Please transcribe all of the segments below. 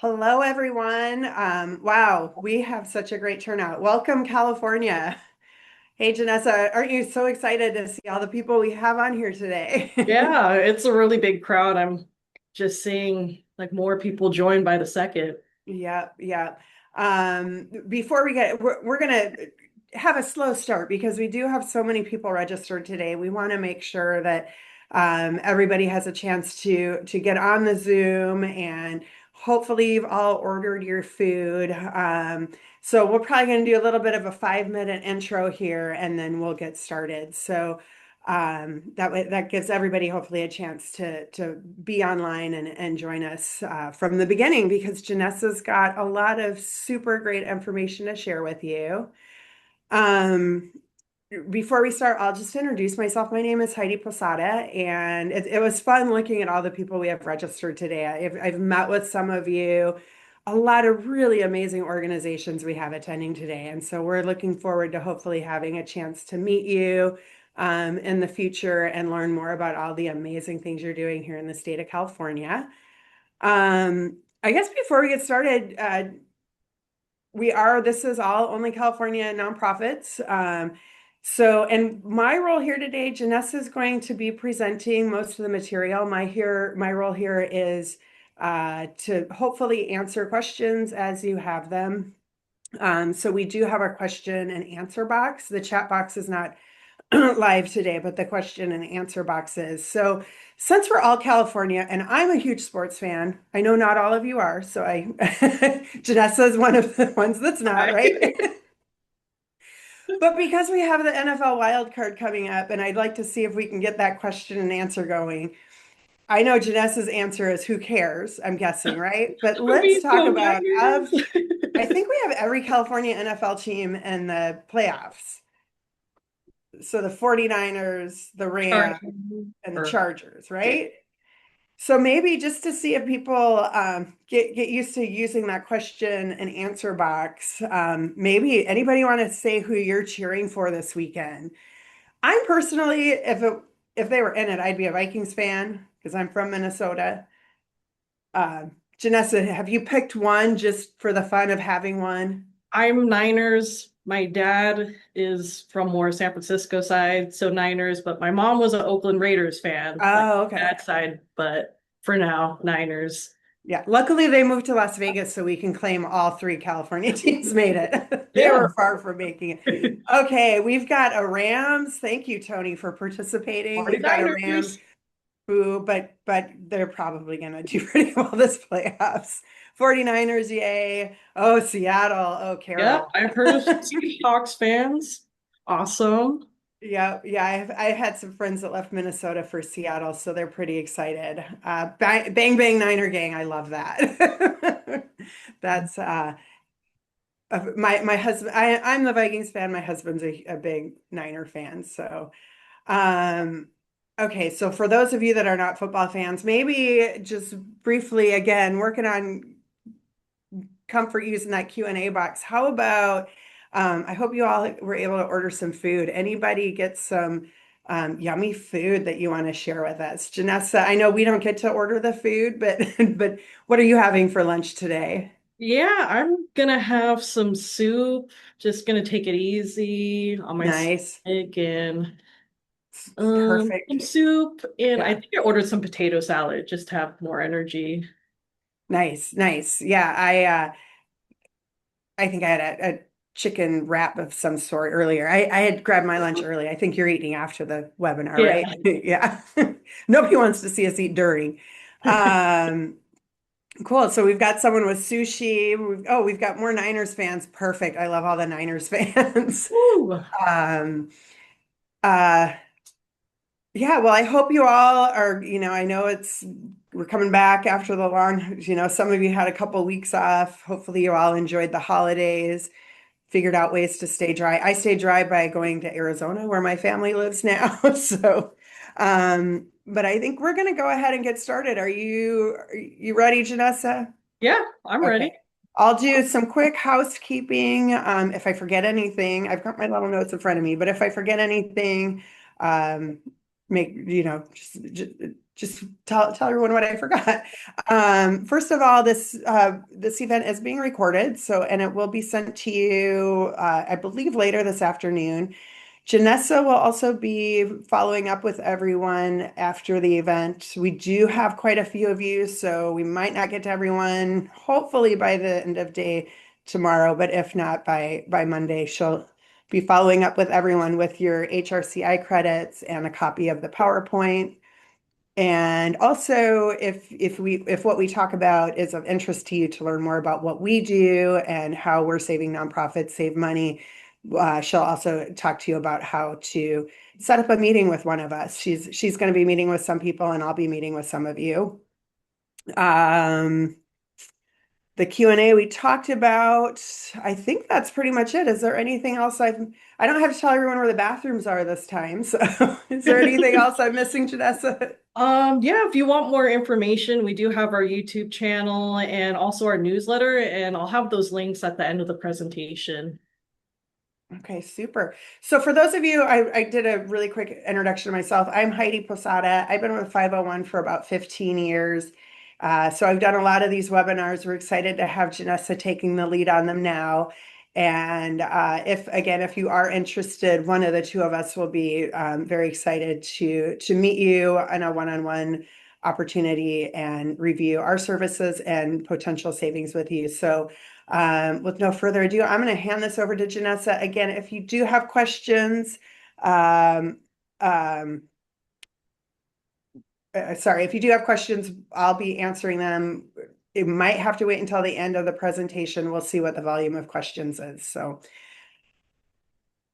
Hello, everyone. Wow, we have such a great turnout. Welcome, California. Hey, Janessa, aren't you so excited to see all the people we have on here today? Yeah, it's a really big crowd. I'm just seeing like more people join by the second. Yeah, yeah. Before we're gonna have a slow start because we do have so many people registered today. We want to make sure that everybody has a chance to get on the Zoom, and hopefully you've all ordered your food. So we're probably going to do a little bit of a 5-minute intro here, and then we'll get started. So that way, that gives everybody hopefully a chance to be online and join us from the beginning because Janessa's got a lot of super great information to share with you. Um, Before we start, I'll just introduce myself. My name is Heidi Posada, and it was fun looking at all the people we have registered today. I've met with some of you, a lot of really amazing organizations we have attending today. And so we're looking forward to hopefully having a chance to meet you in the future and learn more about all the amazing things you're doing here in the state of California. I guess before we get started, this is all only California nonprofits. And my role here today, Janessa is going to be presenting most of the material. My role here is to hopefully answer questions as you have them. So we do have our question and answer box. The chat box is not live today, but the question and answer box is. So since we're all California, and I'm a huge sports fan, I know not all of you are, so Janessa is one of the ones that's not, Hi. right? But because we have the NFL wild card coming up, and I'd like to see if we can get that question and answer going. I know Janessa's answer is who cares, I'm guessing, right? But Are let's we talk go about Niners? I think we have every California NFL team in the playoffs. So the 49ers, the Rams, Chargers. and the Or Chargers, yeah. right? So maybe just to see if people get used to using that question and answer box, maybe anybody want to say who you're cheering for this weekend? I'm personally, if they were in it, I'd be a Vikings fan because I'm from Minnesota. Uh, Janessa, have you picked one just for the fun of having one? I'm Niners. My dad is from more San Francisco side, so Niners, but my mom was an Oakland Raiders fan, like Oh, okay. that side, but for now, Niners. Yeah, luckily they moved to Las Vegas so we can claim all three California teams made it. They Yeah. were far from making it. Okay, we've got a Rams. Thank you, Tony, for participating. We've got a Rams 49ers. boo, but they're probably gonna do pretty well this playoffs. 49ers, yay. Oh, Seattle. Oh, Yeah, Carol. I've heard of some Seahawks fans. Awesome. Yeah, yeah. I've had some friends that left Minnesota for Seattle, so they're pretty excited. Bang, bang, bang, Niner gang. I love that. That's my husband. I'm the Vikings fan. My husband's a big Niner fan. So, um, okay. So for those of you that are not football fans, maybe just briefly again, working on comfort using that Q&A box. How about, I hope you all were able to order some food. Anybody get some yummy food that you want to share with us? Janessa, I know we don't get to order the food, but but what are you having for lunch today? Yeah, I'm gonna have some soup. Just gonna take it easy on my Nice. stomach and some Perfect. soup. And I Yeah. think I ordered some potato salad just to have more energy. Nice. Nice. Yeah, I think I had a chicken wrap of some sort earlier. I had grabbed my lunch early. I think you're eating after the webinar, Yeah. right? Yeah. Nobody wants to see us eat during. Um, cool. So we've got someone with sushi. We've got more Niners fans. Perfect. I love all the Niners fans. Ooh. Um, uh, yeah, well, I hope you all are, I know we're coming back after the long, some of you had a couple weeks off. Hopefully you all enjoyed the holidays, figured out ways to stay dry. I stay dry by going to Arizona where my family lives now. So, but I think we're going to go ahead and get started. Are you ready, Janessa? Yeah, I'm Okay. ready. I'll do some quick housekeeping. If I forget anything, I've got my little notes in front of me, but if I forget anything, um, just just tell everyone what I forgot. First of all, this event is being recorded, so and it will be sent to you, I believe, later this afternoon. Janessa will also be following up with everyone after the event. We do have quite a few of you, so we might not get to everyone, hopefully by the end of day tomorrow, but if not by Monday, she'll be following up with everyone with your HRCI credits and a copy of the PowerPoint. And also, if what we talk about is of interest to you to learn more about what we do and how we're saving nonprofits save money, she'll also talk to you about how to set up a meeting with one of us. She's going to be meeting with some people, and I'll be meeting with some of you. Um, the Q&A we talked about, I think that's pretty much it. Is there anything else I don't have to tell everyone where the bathrooms are this time. So is there anything else I'm missing, Janessa? Yeah, if you want more information, we do have our YouTube channel and also our newsletter, and I'll have those links at the end of the presentation. Okay, super. So for those of you, I did a really quick introduction to myself. I'm Heidi Posada. I've been with 501 for about 15 years. So I've done a lot of these webinars. We're excited to have Janessa taking the lead on them now. And if you are interested, one of the two of us will be very excited to meet you on a one-on-one opportunity and review our services and potential savings with you. So with no further ado, I'm going to hand this over to Janessa. Again, if you do have questions, um, um, sorry, if you do have questions, I'll be answering them. It might have to wait until the end of the presentation. We'll see what the volume of questions is. So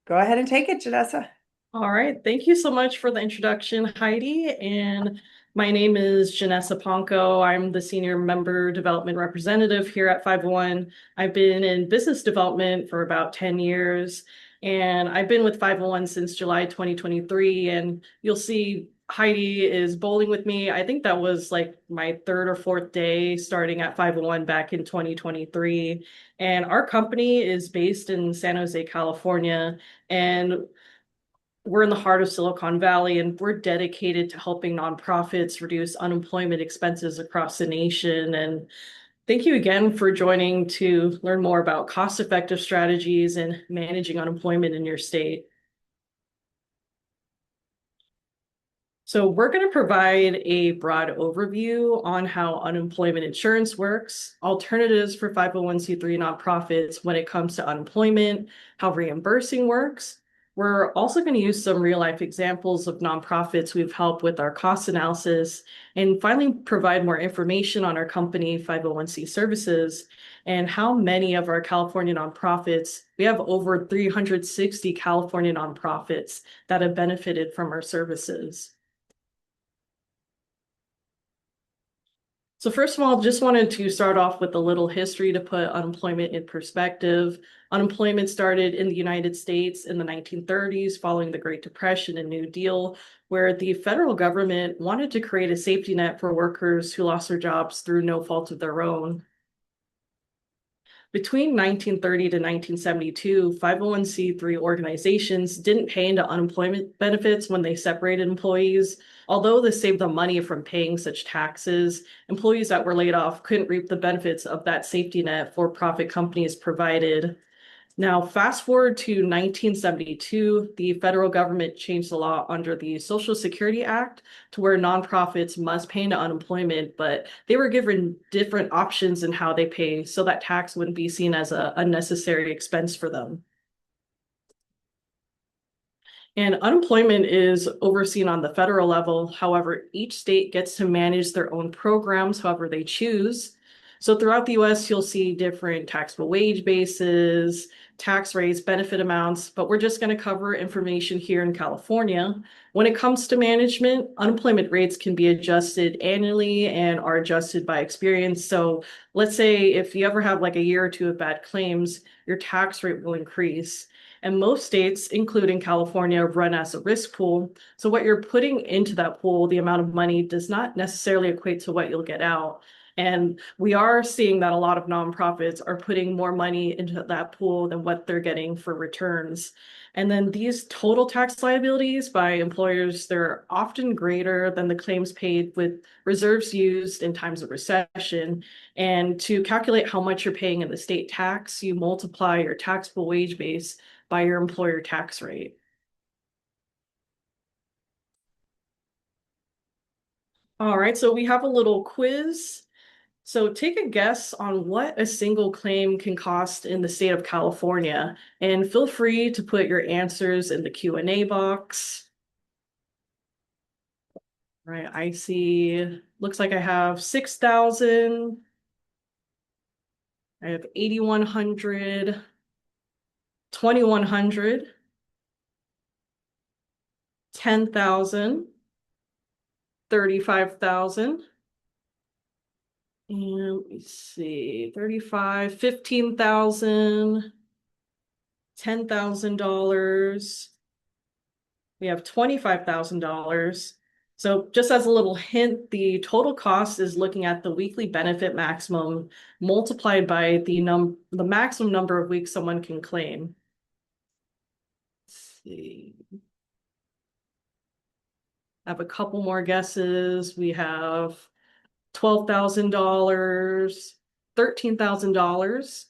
go ahead and take it, Janessa. All right. Thank you so much for the introduction, Heidi. And my name is Janessa Ponko. I'm the Senior Member Development Representative here at 501. I've been in business development for about 10 years, and I've been with 501 since July 2023. And you'll see Heidi is bowling with me. I think that was like my third or fourth day starting at 501 back in 2023. And our company is based in San Jose, California. And we're in the heart of Silicon Valley, and we're dedicated to helping nonprofits reduce unemployment expenses across the nation. And thank you again for joining to learn more about cost-effective strategies and managing unemployment in your state. So we're going to provide a broad overview on how unemployment insurance works, alternatives for 501c3 nonprofits when it comes to unemployment, how reimbursing works. We're also going to use some real life examples of nonprofits we've helped with our cost analysis, and finally provide more information on our company 501c services and how many of our California nonprofits. We have over 360 California nonprofits that have benefited from our services. So first of all, just wanted to start off with a little history to put unemployment in perspective. Unemployment started in the United States in the 1930s following the Great Depression and New Deal, where the federal government wanted to create a safety net for workers who lost their jobs through no fault of their own. Between 1930 to 1972, 501c3 organizations didn't pay into unemployment benefits when they separated employees. Although this saved them money from paying such taxes, employees that were laid off couldn't reap the benefits of that safety net for-profit companies provided. Now, fast forward to 1972, the federal government changed the law under the Social Security Act to where nonprofits must pay into unemployment, but they were given different options in how they pay so that tax wouldn't be seen as a unnecessary expense for them. And unemployment is overseen on the federal level. However, each state gets to manage their own programs however they choose. So throughout the US, you'll see different taxable wage bases, tax rates, benefit amounts, but we're just going to cover information here in California. When it comes to management, unemployment rates can be adjusted annually and are adjusted by experience. So let's say if you ever have like a year or two of bad claims, your tax rate will increase. And most states, including California, run as a risk pool. So what you're putting into that pool, the amount of money, does not necessarily equate to what you'll get out. And we are seeing that a lot of nonprofits are putting more money into that pool than what they're getting for returns. And then these total tax liabilities by employers, they're often greater than the claims paid with reserves used in times of recession. And to calculate how much you're paying in the state tax, you multiply your taxable wage base by your employer tax rate. All right, so we have a little quiz. So take a guess on what a single claim can cost in the state of California, and feel free to put your answers in the Q&A box. Right, I see, looks like I have 6,000, I have 8,100, 2,100, 10,000, 35,000. And let me see, 35, 15,000, $10,000. We have $25,000. So just as a little hint, the total cost is looking at the weekly benefit maximum multiplied by the maximum number of weeks someone can claim. Let's see. I have a couple more guesses. We have $12,000, $13,000.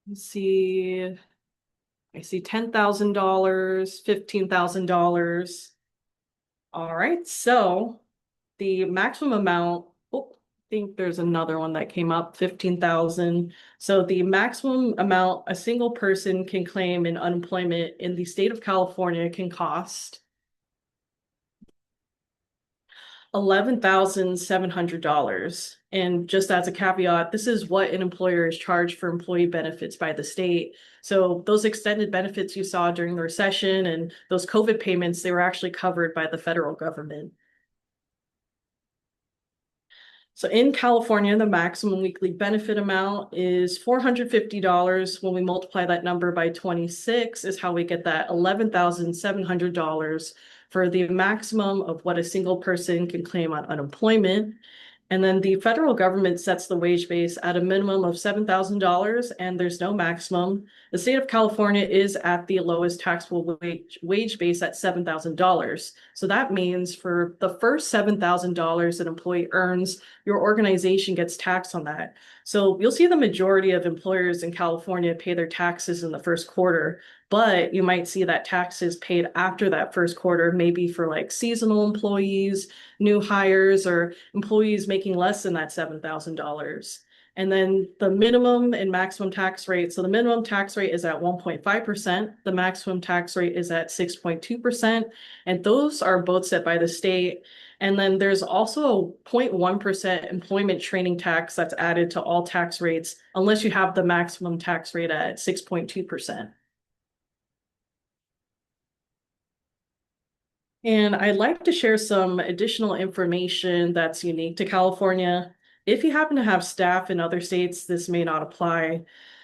Let's see. I see $10,000, $15,000. All right, so the maximum amount, oh, I think there's another one that came up, 15,000. So the maximum amount a single person can claim in unemployment in the state of California can cost $11,700. And just as a caveat, this is what an employer is charged for employee benefits by the state. So those extended benefits you saw during the recession and those COVID payments, they were actually covered by the federal government. So in California, the maximum weekly benefit amount is $450. When we multiply that number by 26 is how we get that $11,700 for the maximum of what a single person can claim on unemployment. And then the federal government sets the wage base at a minimum of $7,000 and there's no maximum. The state of California is at the lowest taxable wage base at $7,000. So that means for the first $7,000 an employee earns, your organization gets taxed on that. So you'll see the majority of employers in California pay their taxes in the first quarter, but you might see that taxes paid after that first quarter, maybe for like seasonal employees, new hires, or employees making less than that $7,000. And then the minimum and maximum tax rate. So the minimum tax rate is at 1.5%. The maximum tax rate is at 6.2%. And those are both set by the state. And then there's also a 0.1% employment training tax that's added to all tax rates, unless you have the maximum tax rate at 6.2%. And I'd like to share some additional information that's unique to California. If you happen to have staff in other states, this may not apply.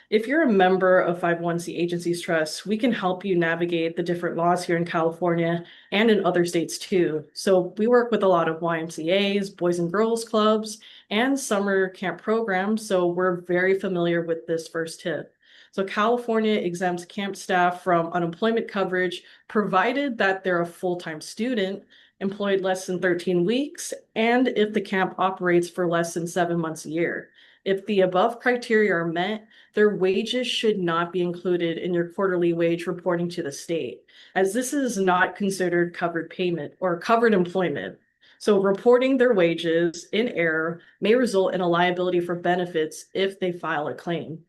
If you're a member of 501c Agencies Trust, we can help you navigate the different laws here in California and in other states too. So we work with a lot of YMCAs, Boys and Girls Clubs, and summer camp programs. So we're very familiar with this first tip. So California exempts camp staff from unemployment coverage, provided that they're a full-time student, employed less than 13 weeks, and if the camp operates for less than 7 months a year. If the above criteria are met, their wages should not be included in your quarterly wage reporting to the state, as this is not considered covered payment or covered employment. So reporting their wages in error may result in a liability for benefits if they file a claim.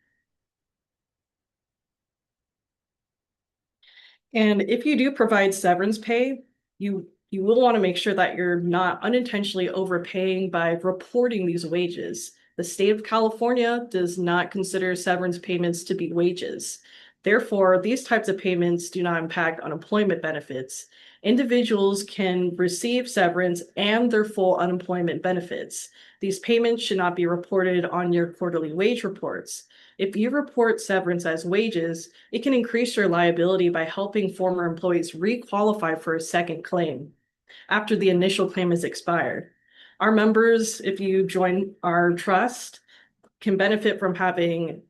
And if you do provide severance pay, you will want to make sure that you're not unintentionally overpaying by reporting these wages. The state of California does not consider severance payments to be wages. Therefore, these types of payments do not impact unemployment benefits. Individuals can receive severance and their full unemployment benefits. These payments should not be reported on your quarterly wage reports. If you report severance as wages, it can increase your liability by helping former employees re-qualify for a second claim after the initial claim is expired. Our members, if you join our trust, can benefit from having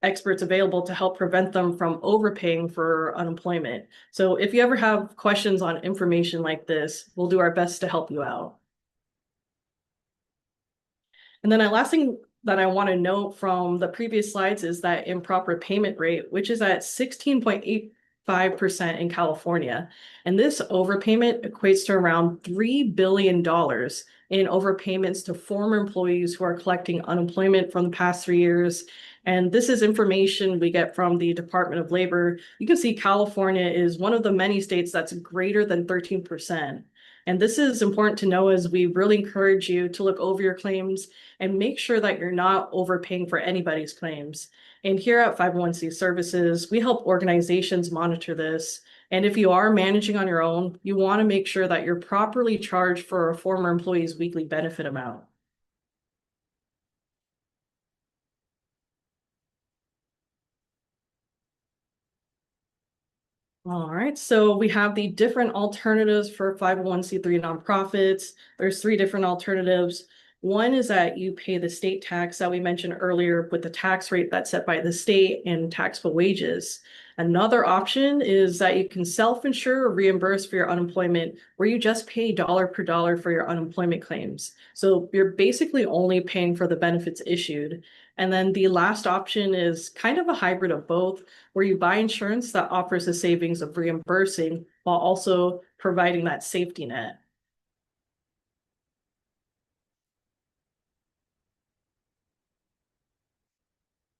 experts available to help prevent them from overpaying for unemployment. So if you ever have questions on information like this, we'll do our best to help you out. And then the last thing that I want to note from the previous slides is that improper payment rate, which is at 16.85% in California. And this overpayment equates to around $3 billion in overpayments to former employees who are collecting unemployment from the past 3 years. And this is information we get from the Department of Labor. You can see California is one of the many states that's greater than 13%. And this is important to know as we really encourage you to look over your claims and make sure that you're not overpaying for anybody's claims. And here at 501c Services, we help organizations monitor this. And if you are managing on your own, you want to make sure that you're properly charged for a former employee's weekly benefit amount. All right, so we have the different alternatives for 501c3 nonprofits. There's three different alternatives. One is that you pay the state tax that we mentioned earlier with the tax rate that's set by the state and taxable wages. Another option is that you can self-insure or reimburse for your unemployment, where you just pay dollar per dollar for your unemployment claims. So you're basically only paying for the benefits issued. And then the last option is kind of a hybrid of both, where you buy insurance that offers a savings of reimbursing while also providing that safety net.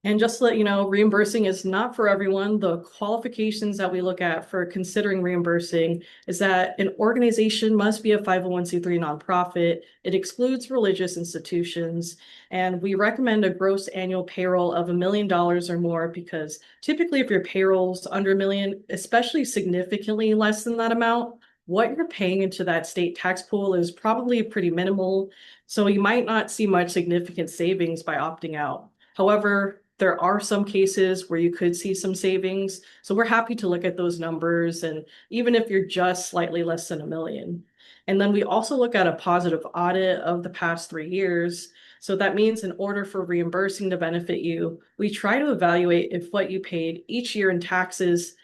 And just to let you know, reimbursing is not for everyone. The qualifications that we look at for considering reimbursing is that an organization must be a 501c3 nonprofit. It excludes religious institutions. And we recommend a gross annual payroll of $1 million or more, because typically if your payroll's under $1 million, especially significantly less than that amount, what you're paying into that state tax pool is probably pretty minimal. So you might not see much significant savings by opting out. However, there are some cases where you could see some savings. So we're happy to look at those numbers, and even if you're just slightly less than $1 million. And then we also look at a positive audit of the past 3 years. So that means in order for reimbursing to benefit you, we try to evaluate if what you paid each year in taxes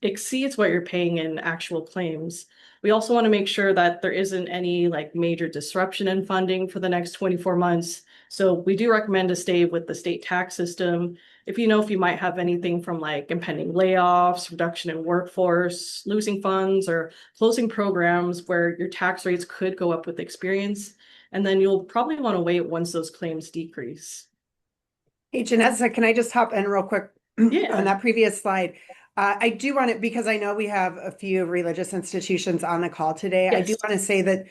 exceeds what you're paying in actual claims. We also want to make sure that there isn't any like major disruption in funding for the next 24 months. So we do recommend to stay with the state tax system. If you know if you might have anything from like impending layoffs, reduction in workforce, losing funds, or closing programs where your tax rates could go up with experience. And then you'll probably want to wait once those claims decrease. Hey, Janessa, can I just hop in real quick on Yeah. that previous slide? I do want to, because I know we have a few religious institutions on the call today. I do Yes. want to say that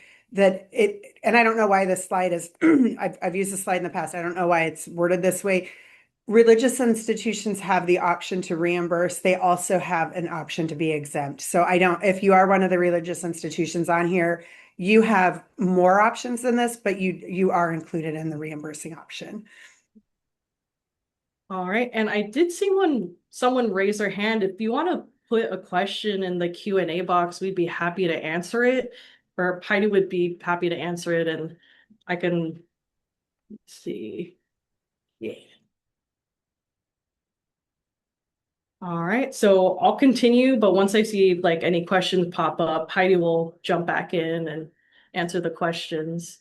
it, and I don't know why this slide is, I've used this slide in the past. I don't know why it's worded this way. Religious institutions have the option to reimburse. They also have an option to be exempt. So I don't, if you are one of the religious institutions on here, you have more options than this, but you are included in the reimbursing option. All right. And I did see someone raise their hand. If you want to put a question in the Q&A box, we'd be happy to answer it. Or Heidi would be happy to answer it, and I can see. Yeah. All right. So I'll continue, but once I see like any questions pop up, Heidi will jump back in and answer the questions.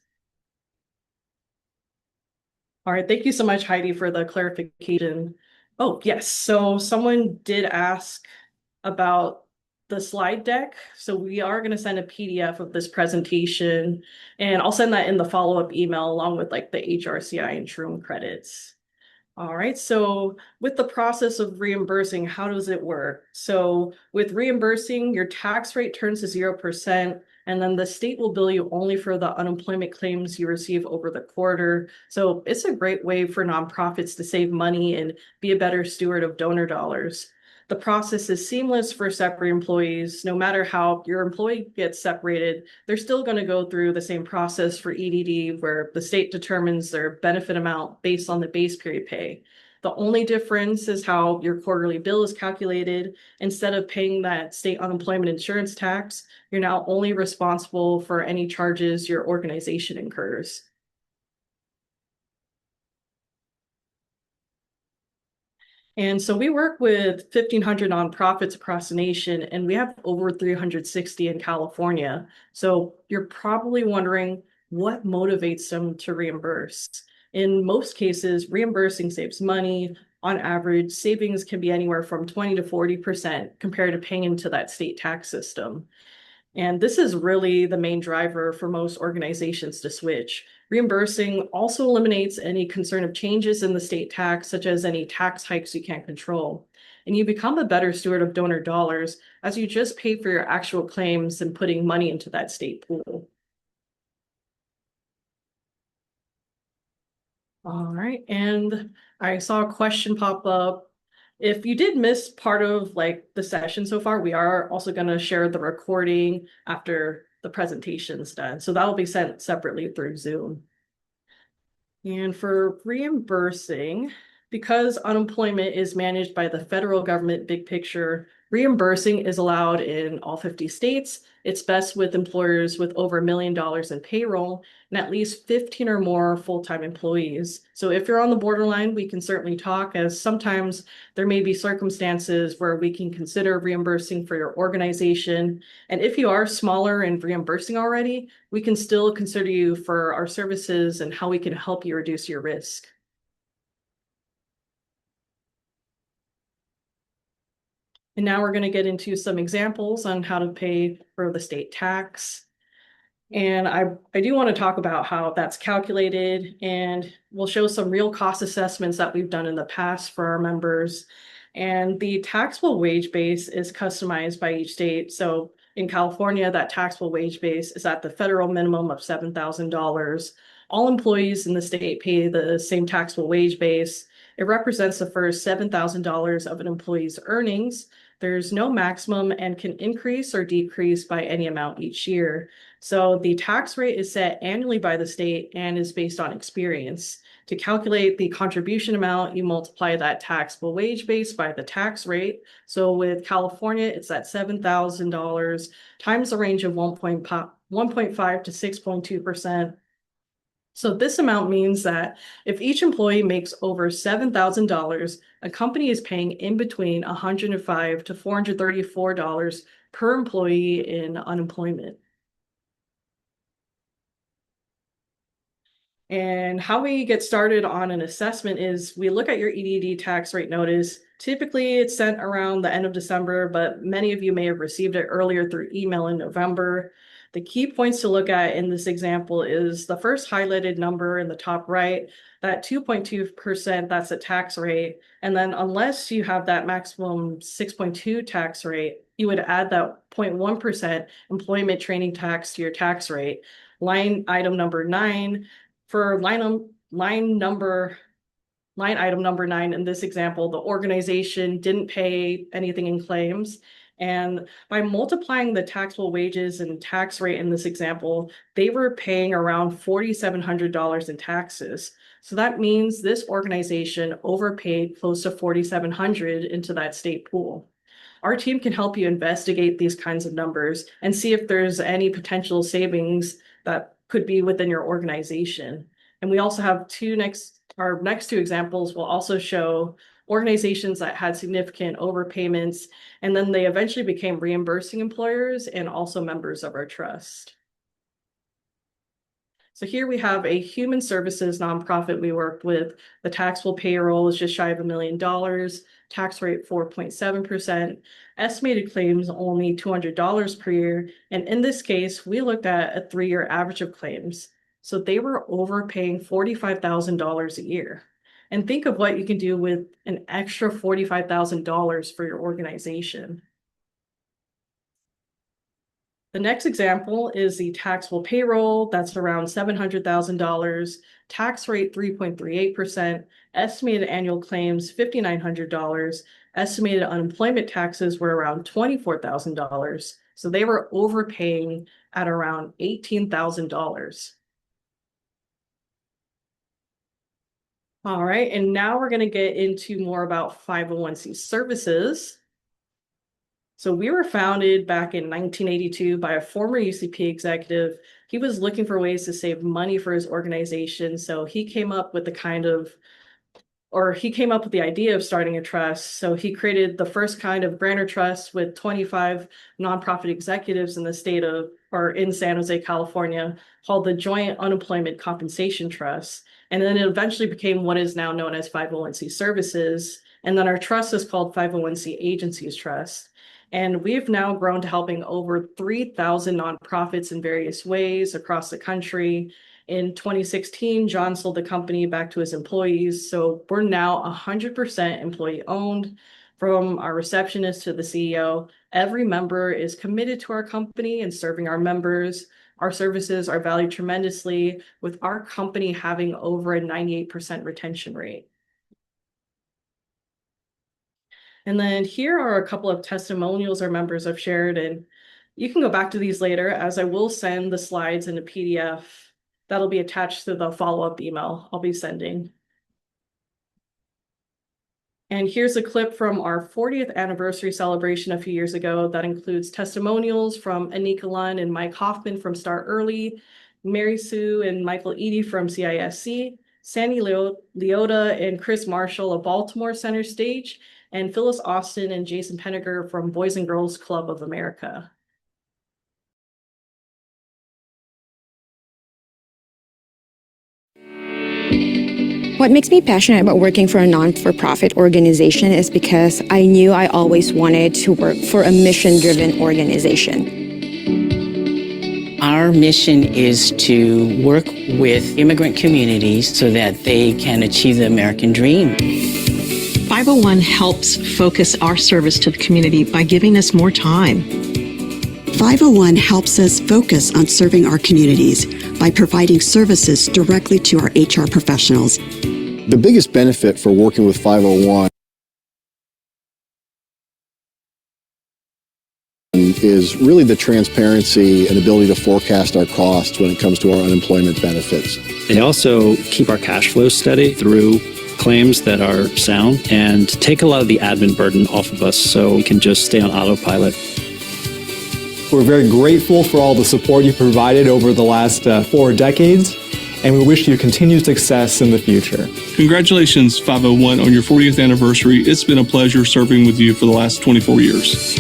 All right, thank you so much, Heidi, for the clarification. Oh, yes. So someone did ask about the slide deck. So we are going to send a PDF of this presentation, and I'll send that in the follow-up email along with like the HRCI and Shroom credits. All right, so with the process of reimbursing, how does it work? So with reimbursing, your tax rate turns to 0%, and then the state will bill you only for the unemployment claims you receive over the quarter. So it's a great way for nonprofits to save money and be a better steward of donor dollars. The process is seamless for separate employees. No matter how your employee gets separated, they're still going to go through the same process for EDD, where the state determines their benefit amount based on the base period pay. The only difference is how your quarterly bill is calculated. Instead of paying that state unemployment insurance tax, you're now only responsible for any charges your organization incurs. And so we work with 1,500 nonprofits across the nation, and we have over 360 in California. So you're probably wondering what motivates them to reimburse. In most cases, reimbursing saves money. On average, savings can be anywhere from 20 to 40% compared to paying into that state tax system. And this is really the main driver for most organizations to switch. Reimbursing also eliminates any concern of changes in the state tax, such as any tax hikes you can't control. And you become a better steward of donor dollars as you just pay for your actual claims and putting money into that state pool. All right, and I saw a question pop up. If you did miss part of like the session so far, we are also going to share the recording after the presentation's done. So that'll be sent separately through Zoom. And for reimbursing, because unemployment is managed by the federal government big picture, reimbursing is allowed in all 50 states. It's best with employers with over $1 million in payroll and at least 15 or more full-time employees. So if you're on the borderline, we can certainly talk, as sometimes there may be circumstances where we can consider reimbursing for your organization. And if you are smaller and reimbursing already, we can still consider you for our services and how we can help you reduce your risk. And now we're going to get into some examples on how to pay for the state tax. And I do want to talk about how that's calculated, and we'll show some real cost assessments that we've done in the past for our members. And the taxable wage base is customized by each state. So in California, that taxable wage base is at the federal minimum of $7,000. All employees in the state pay the same taxable wage base. It represents the first $7,000 of an employee's earnings. There's no maximum and can increase or decrease by any amount each year. So the tax rate is set annually by the state and is based on experience. To calculate the contribution amount, you multiply that taxable wage base by the tax rate. So with California, it's at $7,000 times the range of 1.5 to 6.2%. So this amount means that if each employee makes over $7,000, a company is paying in between $105 to $434 per employee in unemployment. And how we get started on an assessment is we look at your EDD tax rate notice. Typically, it's sent around the end of December, but many of you may have received it earlier through email in November. The key points to look at in this example is the first highlighted number in the top right, that 2.2%, that's a tax rate. And then unless you have that maximum 6.2 tax rate, you would add that 0.1% employment training tax to your tax rate. Line item number 9, for line item number 9 in this example, the organization didn't pay anything in claims. And by multiplying the taxable wages and tax rate in this example, they were paying around $4,700 in taxes. So that means this organization overpaid close to $4,700 into that state pool. Our team can help you investigate these kinds of numbers and see if there's any potential savings that could be within your organization. And we also have our next two examples will also show organizations that had significant overpayments, and then they eventually became reimbursing employers and also members of our trust. So here we have a human services nonprofit we worked with. The taxable payroll is just shy of $1 million, tax rate 4.7%, estimated claims only $200 per year. And in this case, we looked at a 3-year average of claims. So they were overpaying $45,000 a year. And think of what you can do with an extra $45,000 for your organization. The next example is the taxable payroll. That's around $700,000, tax rate 3.38%, estimated annual claims $5,900, estimated unemployment taxes were around $24,000. So they were overpaying at around $18,000. All right, and now we're going to get into more about 501c services. So we were founded back in 1982 by a former UCP executive. He was looking for ways to save money for his organization, so he came up with the idea of starting a trust. So he created the first kind of grantor trust with 25 nonprofit executives in the state of, or in San Jose, California, called the Joint Unemployment Compensation Trust. And then it eventually became what is now known as 501c Services. And then our trust is called 501c Agencies Trust. And we've now grown to helping over 3,000 nonprofits in various ways across the country. In 2016, John sold the company back to his employees. So we're now 100% employee owned. From our receptionist to the CEO, every member is committed to our company and serving our members. Our services are valued tremendously, with our company having over a 98% retention rate. And then here are a couple of testimonials our members have shared, and you can go back to these later, as I will send the slides in a PDF that'll be attached to the follow-up email I'll be sending. And here's a clip from our 40th anniversary celebration a few years ago that includes testimonials from Anika Lund and Mike Hoffman from Start Early, Mary Sue and Michael Eady from CISC, Sandy Leota and Chris Marshall of Baltimore Center Stage, and Phyllis Austin and Jason Penniger from Boys and Girls Club of America. What makes me passionate about working for a non-for-profit organization is because I knew I always wanted to work for a mission-driven organization. Our mission is to work with immigrant communities so that they can achieve the American dream. 501 helps focus our service to the community by giving us more time. 501 helps us focus on serving our communities by providing services directly to our HR professionals. The biggest benefit for working with 501 is really the transparency and ability to forecast our costs when it comes to our unemployment benefits. They also keep our cash flow steady through claims that are sound and take a lot of the admin burden off of us so we can just stay on autopilot. We're very grateful for all the support you provided over the last 4 decades, and we wish you continued success in the future. Congratulations, 501, on your 40th anniversary. It's been a pleasure serving with you for the last 24 years.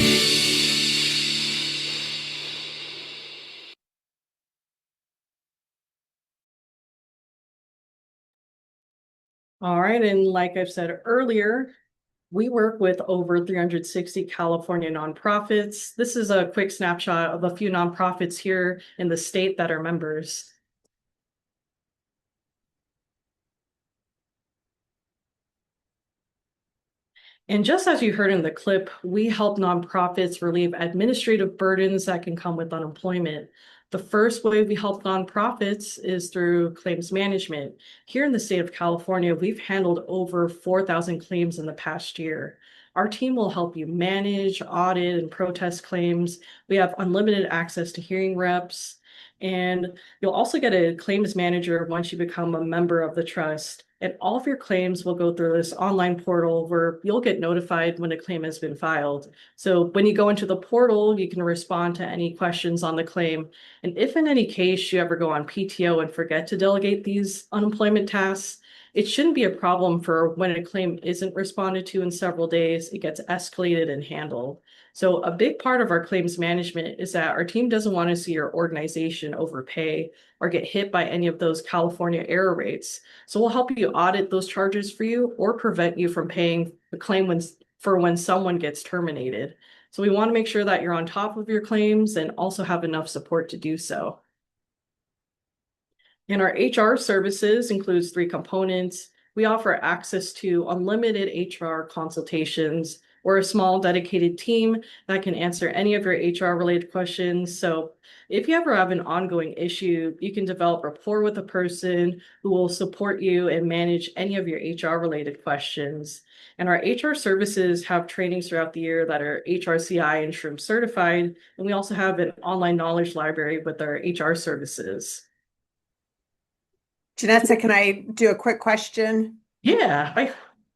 All right, and like I've said earlier, we work with over 360 California nonprofits. This is a quick snapshot of a few nonprofits here in the state that are members. And just as you heard in the clip, we help nonprofits relieve administrative burdens that can come with unemployment. The first way we help nonprofits is through claims management. Here in the state of California, we've handled over 4,000 claims in the past year. Our team will help you manage, audit, and protest claims. We have unlimited access to hearing reps, and you'll also get a claims manager once you become a member of the trust. And all of your claims will go through this online portal where you'll get notified when a claim has been filed. So when you go into the portal, you can respond to any questions on the claim. And if in any case you ever go on PTO and forget to delegate these unemployment tasks, it shouldn't be a problem for when a claim isn't responded to in several days. It gets escalated and handled. So a big part of our claims management is that our team doesn't want to see your organization overpay or get hit by any of those California error rates. So we'll help you audit those charges for you or prevent you from paying the claim when someone gets terminated. So we want to make sure that you're on top of your claims and also have enough support to do so. And our HR services includes 3 components. We offer access to unlimited HR consultations. We're a small dedicated team that can answer any of your HR related questions. So if you ever have an ongoing issue, you can develop rapport with a person who will support you and manage any of your HR related questions. And our HR services have trainings throughout the year that are HRCI and SHRM certified. And we also have an online knowledge library with our HR services. Janessa, can I do a quick question? Yeah,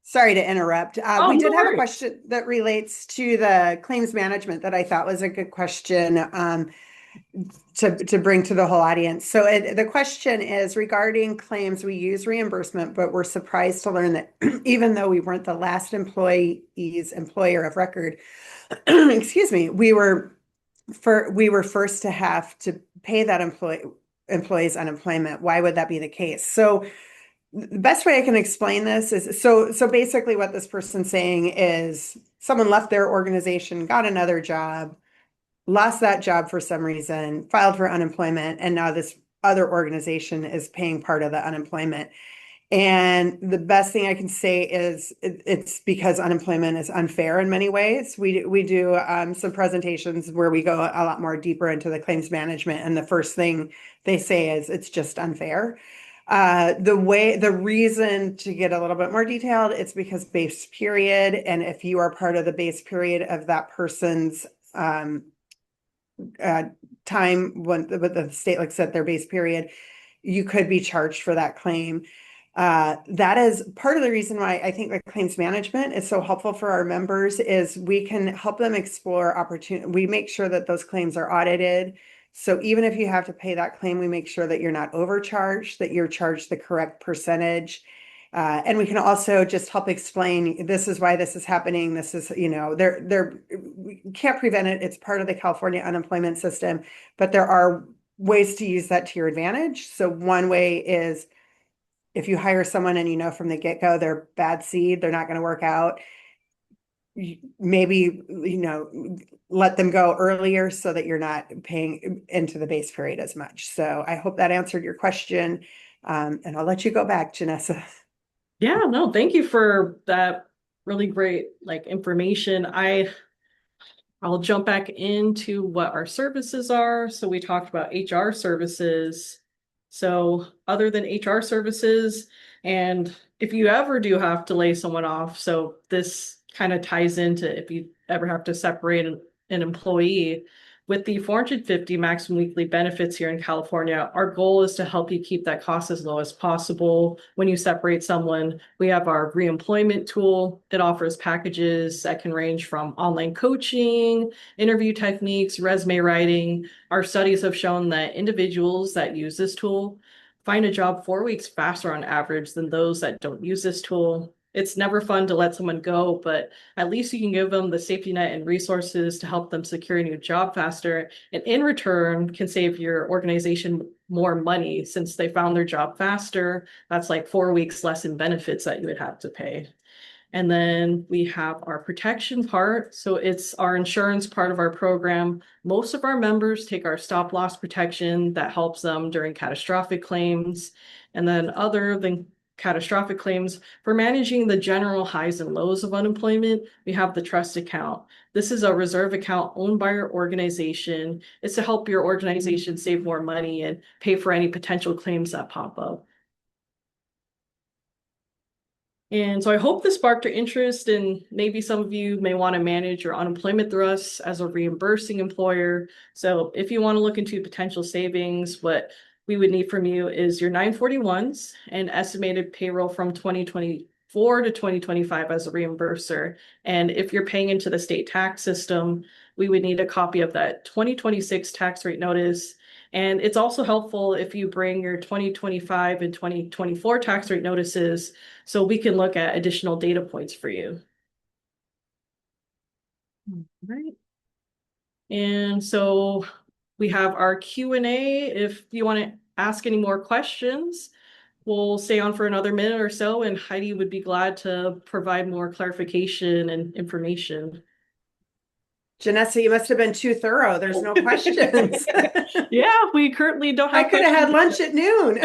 Sorry to interrupt. oh, We no did have a worries. question that relates to the claims management that I thought was a good question to bring to the whole audience. So the question is regarding claims, we use reimbursement, but we're surprised to learn that even though we weren't the last employee's employer of record, excuse me, we were first to have to pay that employee's unemployment. Why would that be the case? So the best way I can explain this is so basically what this person's saying is someone left their organization, got another job, lost that job for some reason, filed for unemployment, and now this other organization is paying part of the unemployment. And the best thing I can say is it's because unemployment is unfair in many ways. We do some presentations where we go a lot more deeper into the claims management, and the first thing they say is it's just unfair. The reason to get a little bit more detailed, it's because base period, and if you are part of the base period of that person's time when the state looks at their base period, you could be charged for that claim. That is part of the reason why I think the claims management is so helpful for our members is we can help them explore opportunity. We make sure that those claims are audited. So even if you have to pay that claim, we make sure that you're not overcharged, that you're charged the correct percentage. And we can also just help explain this is why this is happening. This is, we can't prevent it. It's part of the California unemployment system, but there are ways to use that to your advantage. So one way is if you hire someone and you know from the get-go they're bad seed, they're not going to work out, maybe, let them go earlier so that you're not paying into the base period as much. So I hope that answered your question. And I'll let you go back, Janessa. Yeah, no, thank you for that really great information. I'll jump back into what our services are. So we talked about HR services. So other than HR services, and if you ever do have to lay someone off, so this kind of ties into if you ever have to separate an employee, with the 450 maximum weekly benefits here in California, our goal is to help you keep that cost as low as possible. When you separate someone, we have our reemployment tool. It offers packages that can range from online coaching, interview techniques, resume writing. Our studies have shown that individuals that use this tool find a job 4 weeks faster on average than those that don't use this tool. It's never fun to let someone go, but at least you can give them the safety net and resources to help them secure a new job faster. And in return, can save your organization more money since they found their job faster. That's like 4 weeks less in benefits that you would have to pay. And then we have our protection part. So it's our insurance part of our program. Most of our members take our stop loss protection that helps them during catastrophic claims. And then other than catastrophic claims, for managing the general highs and lows of unemployment, we have the trust account. This is a reserve account owned by your organization. It's to help your organization save more money and pay for any potential claims that pop up. And so I hope this sparked your interest, and maybe some of you may want to manage your unemployment through us as a reimbursing employer. So if you want to look into potential savings, what we would need from you is your 941s and estimated payroll from 2024 to 2025 as a reimburser. And if you're paying into the state tax system, we would need a copy of that 2026 tax rate notice. And it's also helpful if you bring your 2025 and 2024 tax rate notices so we can look at additional data points for you. All right. And so we have our Q&A. If you want to ask any more questions, we'll stay on for another minute or so, and Heidi would be glad to provide more clarification and information. Janessa, you must have been too thorough. There's no questions. Yeah, we currently don't have I could have had lunch at noon.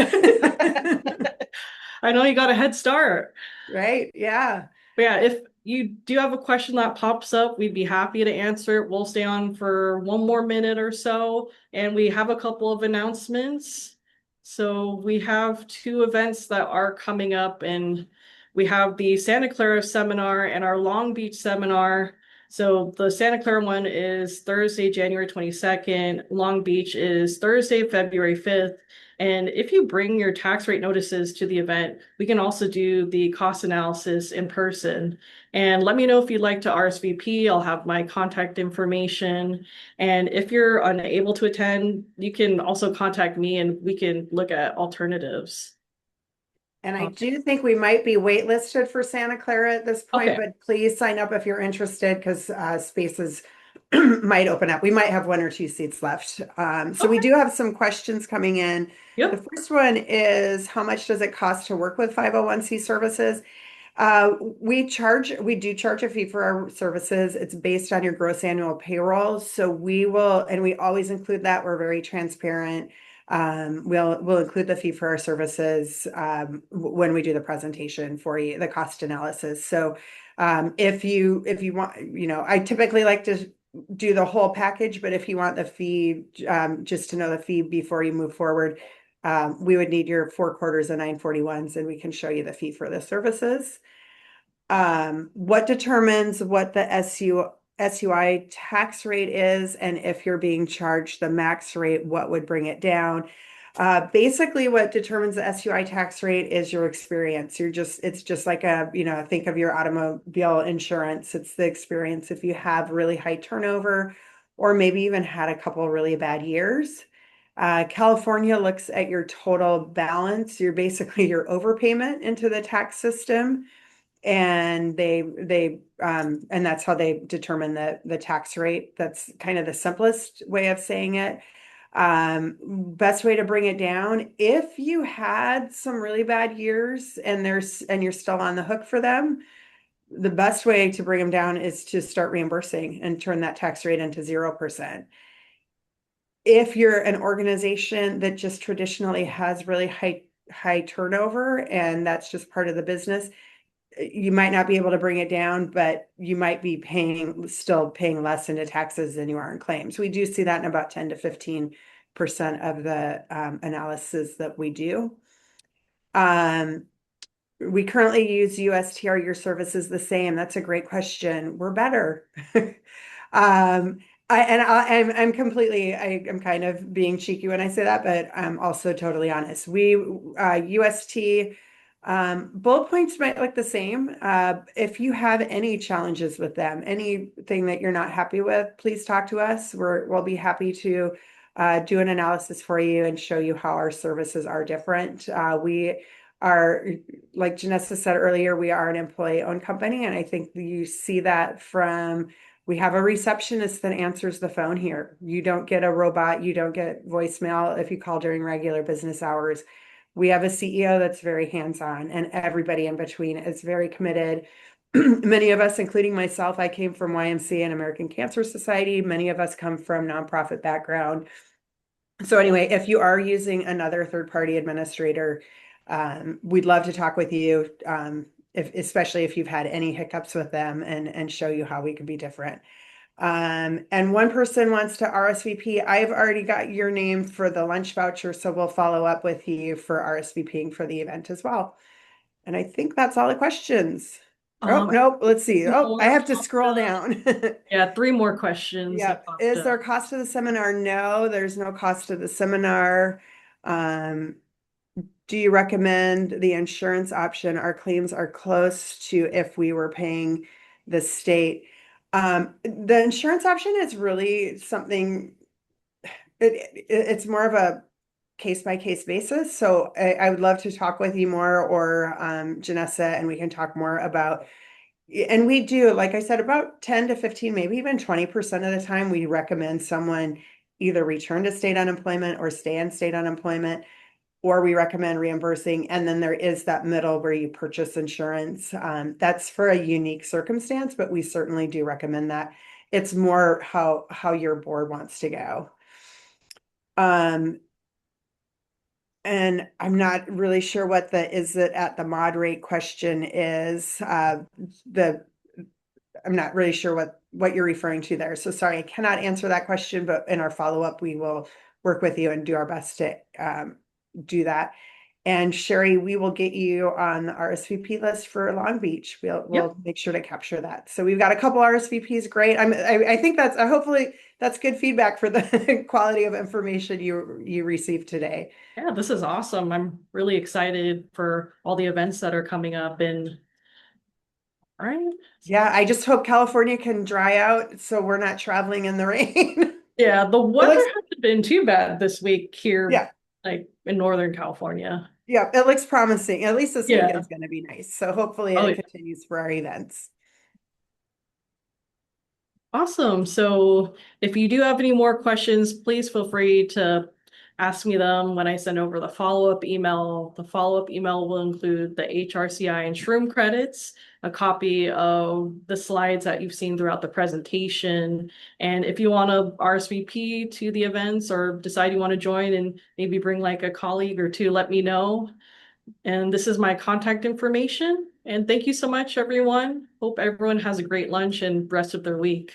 I know you got a head start. Right, yeah. But yeah, if you do have a question that pops up, we'd be happy to answer it. We'll stay on for one more minute or so, and we have a couple of announcements. So we have 2 events that are coming up, and we have the Santa Clara seminar and our Long Beach seminar. So the Santa Clara one is Thursday, January 22nd. Long Beach is Thursday, February 5th. And if you bring your tax rate notices to the event, we can also do the cost analysis in person. And let me know if you'd like to RSVP. I'll have my contact information. And if you're unable to attend, you can also contact me and we can look at alternatives. And I do think we might be waitlisted for Santa Clara at this point, Okay. but please sign up if you're interested because spaces might open up. We might have one or two seats left. So we do have some questions coming in. Yep. The first one is, how much does it cost to work with 501c services? We do charge a fee for our services. It's based on your gross annual payroll. So we will, and we always include that. We're very transparent. We'll include the fee for our services when we do the presentation for you, the cost analysis. So if you want, I typically like to do the whole package, but if you want the fee, just to know the fee before you move forward, we would need your 4 quarters and 941s, and we can show you the fee for the services. What determines what the SUI tax rate is, and if you're being charged the max rate, what would bring it down? Basically, what determines the SUI tax rate is your experience. It's just like think of your automobile insurance. It's the experience. If you have really high turnover, or maybe even had a couple of really bad years. California looks at your total balance. You're basically your overpayment into the tax system. And and that's how they determine the tax rate. That's kind of the simplest way of saying it. Best way to bring it down, if you had some really bad years and you're still on the hook for them, the best way to bring them down is to start reimbursing and turn that tax rate into 0%. If you're an organization that just traditionally has really high turnover and that's just part of the business, you might not be able to bring it down, but you might be still paying less into taxes than you are in claims. We do see that in about 10 to 15% of the analysis that we do. We currently use USTR. Your service is the same. That's a great question. We're better. I'm kind of being cheeky when I say that, but I'm also totally honest. UST. Bullet points might look the same. If you have any challenges with them, anything that you're not happy with, please talk to us. We'll be happy to do an analysis for you and show you how our services are different. We are, like Janessa said earlier, we are an employee-owned company, and I think you see that we have a receptionist that answers the phone here. You don't get a robot, you don't get voicemail if you call during regular business hours. We have a CEO that's very hands-on, and everybody in between is very committed. Many of us, including myself, I came from YMCA and American Cancer Society. Many of us come from nonprofit background. So anyway, if you are using another third-party administrator, we'd love to talk with you, especially if you've had any hiccups with them, and show you how we could be different. And one person wants to RSVP. I've already got your name for the lunch voucher, so we'll follow up with you for RSVPing for the event as well. And I think that's all the questions. Nope. Let's see. I have to scroll down. Yeah, 3 more questions. Yeah. Is there a cost to the seminar? No, there's no cost to the seminar. Do you recommend the insurance option? Our claims are close to if we were paying the state. The insurance option is really something, it's more of a case-by-case basis. So I would love to talk with you more, or Janessa, and we can talk more about, and we do, like I said, about 10 to 15, maybe even 20% of the time, we recommend someone either return to state unemployment or stay in state unemployment, or we recommend reimbursing. And then there is that middle where you purchase insurance. That's for a unique circumstance, but we certainly do recommend that. It's more how your board wants to go. And I'm not really sure what is it at the mod rate question is. I'm not really sure what you're referring to there. So sorry, I cannot answer that question, but in our follow-up, we will work with you and do our best to do that. And Sherry, we will get you on the RSVP list for Long Beach. We'll make sure to capture that. So we've got a couple RSVPs. Great. I think that's hopefully that's good feedback for the quality of information you received today. Yeah, this is awesome. I'm really excited for all the events that are coming up, and all right. Yeah, I just hope California can dry out so we're not traveling in the rain. Yeah, the weather hasn't been too bad this week here, Yeah. like in Northern California. Yeah, it looks promising. At least this Yeah. weekend's going to be nice. So hopefully Oh, it yeah. continues for our events. Awesome. So if you do have any more questions, please feel free to ask me them when I send over the follow-up email. The follow-up email will include the HRCI and Shroom credits, a copy of the slides that you've seen throughout the presentation. And if you want to RSVP to the events or decide you want to join and maybe bring like a colleague or two, let me know. And this is my contact information. And thank you so much, everyone. Hope everyone has a great lunch and rest of their week.